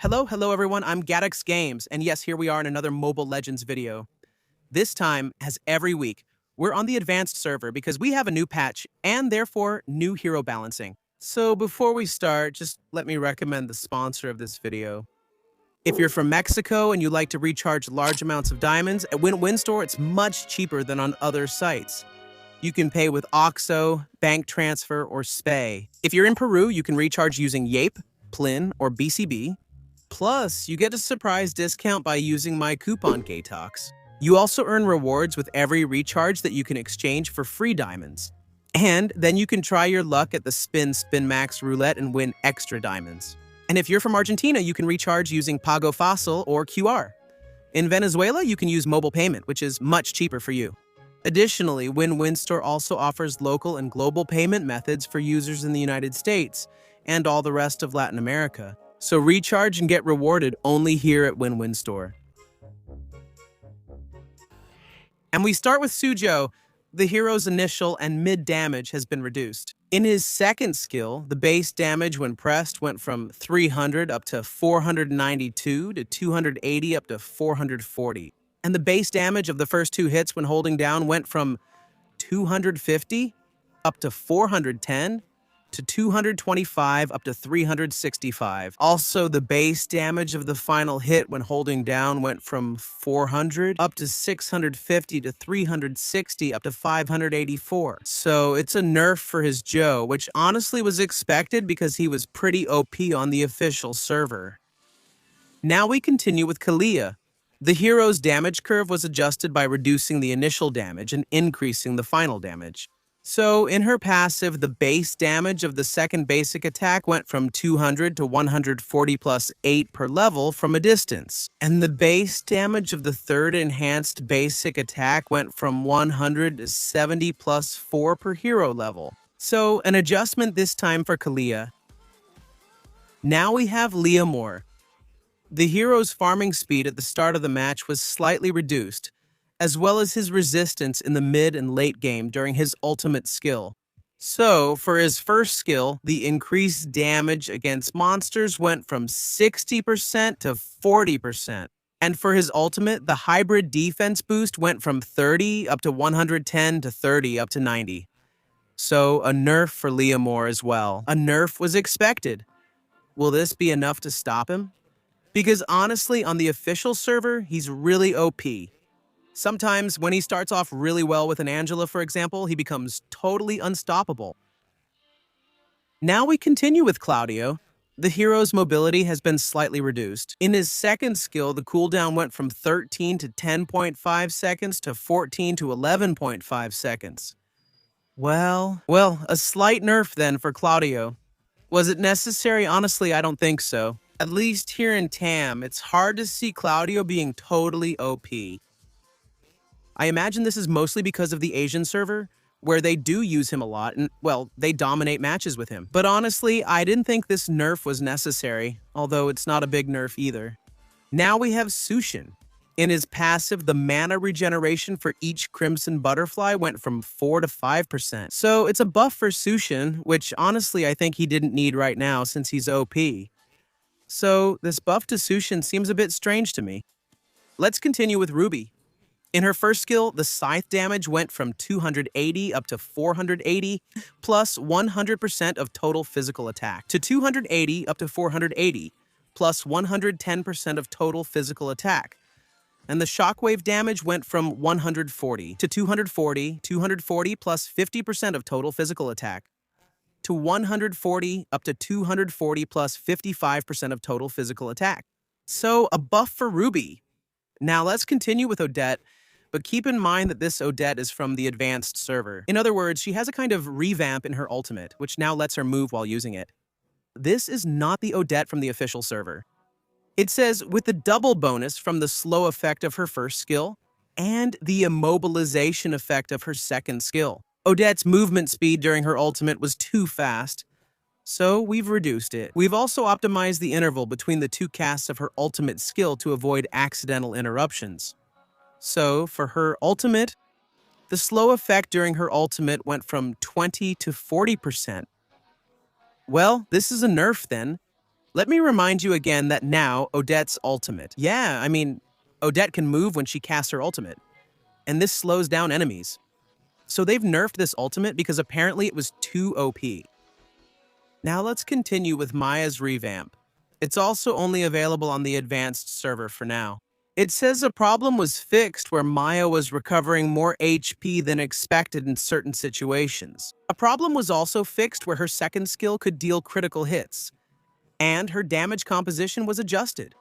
Hello everyone, I'm Gaddix Games, and yes, here we are in another Mobile Legends video. This time, as every week, we're on the advanced server because we have a new patch and therefore new hero balancing. So before we start, just let me recommend the sponsor of this video. If you're from Mexico and you like to recharge large amounts of diamonds, at Win Store it's much cheaper than on other sites. You can pay with OXXO, bank transfer, or SPAY. If you're in Peru, you can recharge using Yape, Plin, or BCB. Plus, you get a surprise discount by using my coupon GATOX. You also earn rewards with every recharge that you can exchange for free diamonds. And then you can try your luck at the Spin Max roulette and win extra diamonds. And if you're from Argentina, you can recharge using Pago Fácil or QR. In Venezuela, you can use mobile payment, which is much cheaper for you. Additionally, Win Store also offers local and global payment methods for users in the United States and all the rest of Latin America. So recharge and get rewarded only here at Win Store. And we start with Suyou. The hero's initial and mid damage has been reduced. In his second skill, the base damage when pressed went from 300 up to 492 to 280 up to 440. And the base damage of the first two hits when holding down went from 250 up to 410 to 225 up to 365. Also, the base damage of the final hit when holding down went from 400 up to 650 to 360 up to 584. So it's a nerf for his Joe, which honestly was expected because he was pretty OP on the official server. Now we continue with Kalia. The hero's damage curve was adjusted by reducing the initial damage and increasing the final damage. So, in her passive, the base damage of the second basic attack went from 200 to 140 plus 8 per level from a distance. And the base damage of the third enhanced basic attack went from 100 to 70 plus 4 per hero level. So, an adjustment this time for Kalia. Now we have Leomord. The hero's farming speed at the start of the match was slightly reduced, as well as his resistance in the mid and late game during his ultimate skill. So, for his first skill, the increased damage against monsters went from 60% to 40%. And for his ultimate, the hybrid defense boost went from 30 up to 110 to 30 up to 90. So, a nerf for Leomord as well. A nerf was expected. Will this be enough to stop him? Because honestly, on the official server, he's really OP. Sometimes, when he starts off really well with an Angela, for example, he becomes totally unstoppable. Now we continue with Claudio. The hero's mobility has been slightly reduced. In his second skill, the cooldown went from 13 to 10.5 seconds to 14 to 11.5 seconds. Well, a slight nerf then for Claudio. Was it necessary? Honestly, I don't think so. At least here in TAM, it's hard to see Claudio being totally OP. I imagine this is mostly because of the Asian server, where they do use him a lot and, well, they dominate matches with him. But honestly, I didn't think this nerf was necessary, although it's not a big nerf either. Now we have Sushin. In his passive, the mana regeneration for each Crimson Butterfly went from 4 to 5%. So it's a buff for Sushin, which honestly I think he didn't need right now since he's OP. So this buff to Sushin seems a bit strange to me. Let's continue with Ruby. In her first skill, the scythe damage went from 280 up to 480, plus 100% of total physical attack, to 280 up to 480, plus 110% of total physical attack. And the shockwave damage went from 140 to 240 plus 50% of total physical attack, to 140 up to 240 plus 55% of total physical attack. So, a buff for Ruby. Now let's continue with Odette. But keep in mind that this Odette is from the advanced server. In other words, she has a kind of revamp in her ultimate, which now lets her move while using it. This is not the Odette from the official server. It says, with the double bonus from the slow effect of her first skill and the immobilization effect of her second skill. Odette's movement speed during her ultimate was too fast, so we've reduced it. We've also optimized the interval between the two casts of her ultimate skill to avoid accidental interruptions. So, for her ultimate, the slow effect during her ultimate went from 20 to 40%. Well, this is a nerf then. Let me remind you again that now Odette's ultimate. Yeah, I mean, Odette can move when she casts her ultimate, and this slows down enemies. So they've nerfed this ultimate because apparently it was too OP. Now let's continue with Miya's Revamp. It's also only available on the advanced server for now. It says a problem was fixed where Miya was recovering more HP than expected in certain situations. A problem was also fixed where her second skill could deal critical hits, and her damage composition was adjusted.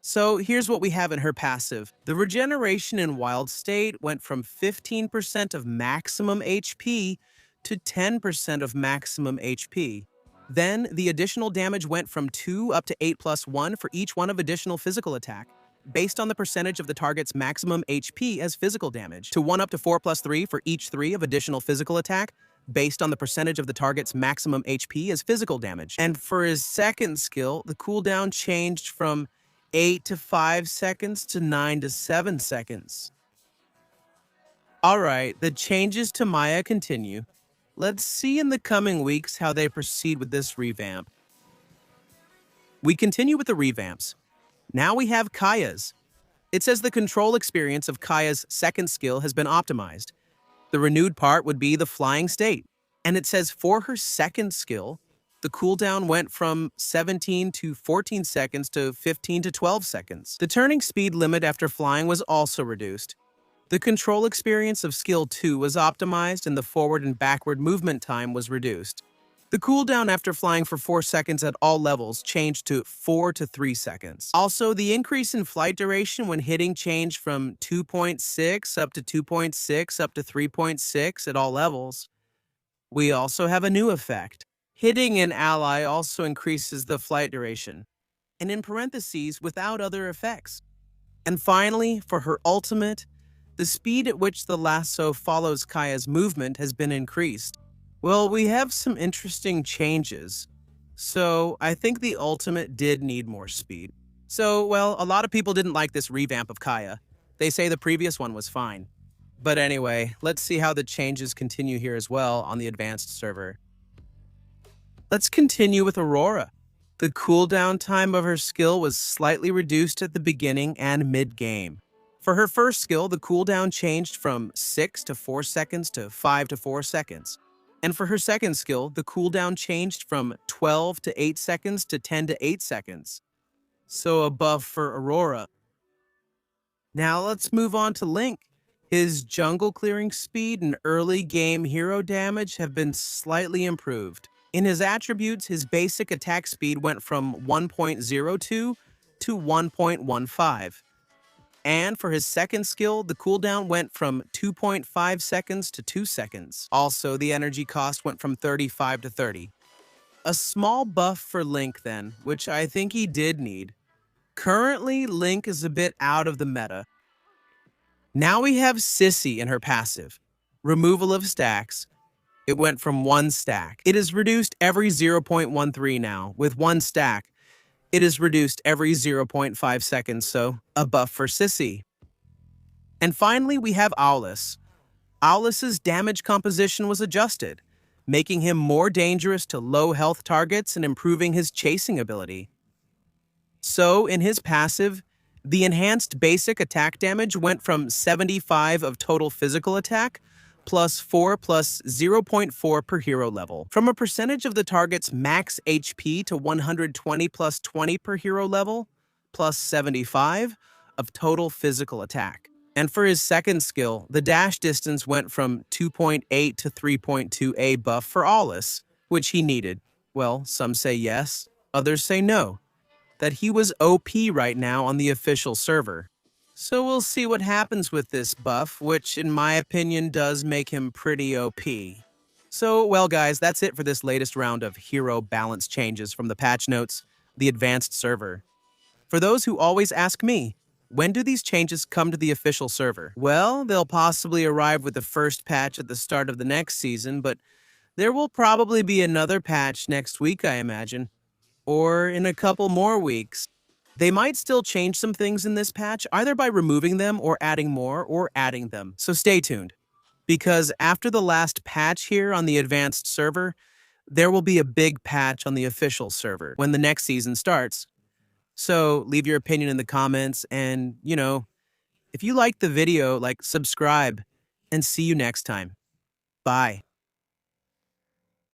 So here's what we have in her passive. The regeneration in Wild State went from 15% of maximum HP to 10% of maximum HP. Then the additional damage went from 2 up to 8+1 for each one of additional physical attack, based on the percentage of the target's maximum HP as physical damage, to 1 up to 4+3 for each 3 of additional physical attack, based on the percentage of the target's maximum HP as physical damage. And for his second skill, the cooldown changed from 8 to 5 seconds to 9 to 7 seconds. Alright, the changes to Miya continue. Let's see in the coming weeks how they proceed with this revamp. We continue with the revamps. Now we have Kaya's. It says the control experience of Kaya's second skill has been optimized. The renewed part would be the flying state. And it says for her second skill, the cooldown went from 17 to 14 seconds to 15 to 12 seconds. The turning speed limit after flying was also reduced. The control experience of skill 2 was optimized and the forward and backward movement time was reduced. The cooldown after flying for 4 seconds at all levels changed to 4 to 3 seconds. Also, the increase in flight duration when hitting changed from 2.6 up to 2.6 up to 3.6 at all levels. We also have a new effect. Hitting an ally also increases the flight duration, and in parentheses, without other effects. And finally, for her ultimate, the speed at which the lasso follows Kaya's movement has been increased. Well, we have some interesting changes. So I think the ultimate did need more speed. So, well, a lot of people didn't like this revamp of Kaya. They say the previous one was fine. But anyway, let's see how the changes continue here as well on the advanced server. Let's continue with Aurora. The cooldown time of her skill was slightly reduced at the beginning and mid-game. For her first skill, the cooldown changed from 6 to 4 seconds to 5 to 4 seconds. And for her second skill, the cooldown changed from 12 to 8 seconds to 10 to 8 seconds. So a buff for Aurora. Now let's move on to Ling. His jungle clearing speed and early game hero damage have been slightly improved. In his attributes, his basic attack speed went from 1.02 to 1.15. And for his second skill, the cooldown went from 2.5 seconds to 2 seconds. Also, the energy cost went from 35 to 30. A small buff for Link then, which I think he did need. Currently, Link is a bit out of the meta. Now we have Sissi in her passive. Removal of stacks. It went from 1 stack. It is reduced every 0.13 now. With 1 stack, it is reduced every 0.5 seconds, so a buff for Sissi. And finally, we have Aulus. Aulus's damage composition was adjusted, making him more dangerous to low health targets and improving his chasing ability. So, in his passive, the enhanced basic attack damage went from 75 of total physical attack plus 4 plus 0.4 per hero level. From a percentage of the target's max HP to 120 plus 20 per hero level, plus 75 of total physical attack. And for his second skill, the dash distance went from 2.8 to 3.2 A buff for Aulus, which he needed. Well, some say yes, others say no. That he was OP right now on the official server. So we'll see what happens with this buff, which in my opinion does make him pretty OP. So, well guys, that's it for this latest round of hero balance changes from the patch notes, the advanced server. For those who always ask me, when do these changes come to the official server? Well, they'll possibly arrive with the first patch at the start of the next season, but there will probably be another patch next week, I imagine. Or in a couple more weeks. They might still change some things in this patch, either by removing them or adding more or adding them. So stay tuned, because after the last patch here on the advanced server, There will be a big patch on the official server when the next season starts. So leave your opinion in the comments and, if you liked the video, subscribe and see you next time. Bye.